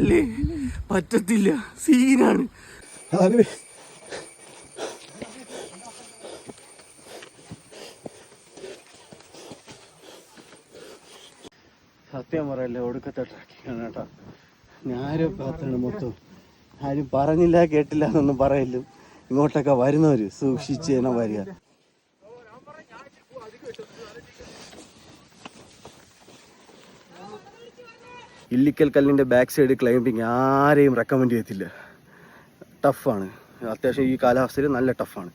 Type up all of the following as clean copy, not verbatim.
കയറല്ലേ, പറ്റത്തില്ല, സീനാണ്. സത്യം പറയല്ലേ, ഒടുക്കത്തെ ട്രക്കിങ്ങാണ് കേട്ടോ. ഞാനും ഭാഗത്താണ് മൊത്തം. ആരും പറഞ്ഞില്ല കേട്ടില്ല എന്നൊന്നും പറയലും. ഇങ്ങോട്ടൊക്കെ വരുന്നവര് സൂക്ഷിച്ച് തന്നെ വരിക. ഇല്ലിക്കൽ കല്ലിൻ്റെ ബാക്ക് സൈഡ് ക്ലൈംബിങ് ആരെയും റെക്കമെൻഡ് ചെയ്യത്തില്ല. ടഫാണ്, അത്യാവശ്യം ഈ കാലാവസ്ഥയിൽ നല്ല ടഫാണ്.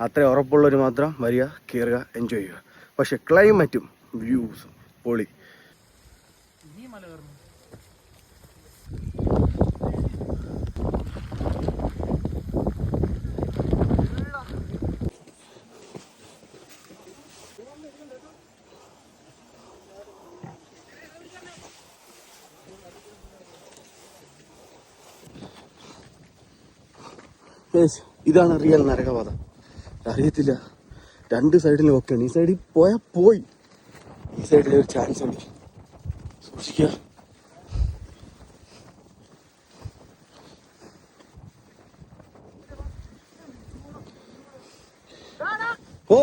അത്ര ഉറപ്പുള്ളവർ മാത്രം വരിക, കയറുക, എൻജോയ് ചെയ്യുക. പക്ഷെ ക്ലൈമറ്റും വ്യൂസും പൊളി. ഇതാണ് റിയൽ നരകപാത. അറിയത്തില്ല, രണ്ട് സൈഡിലും ഒക്കെയാണ്. ഈ സൈഡിൽ പോയാൽ പോയി, ഈ സൈഡിൽ ഒരു ചാൻസ് ഉണ്ട്, സൂക്ഷിക്കുക. ഓ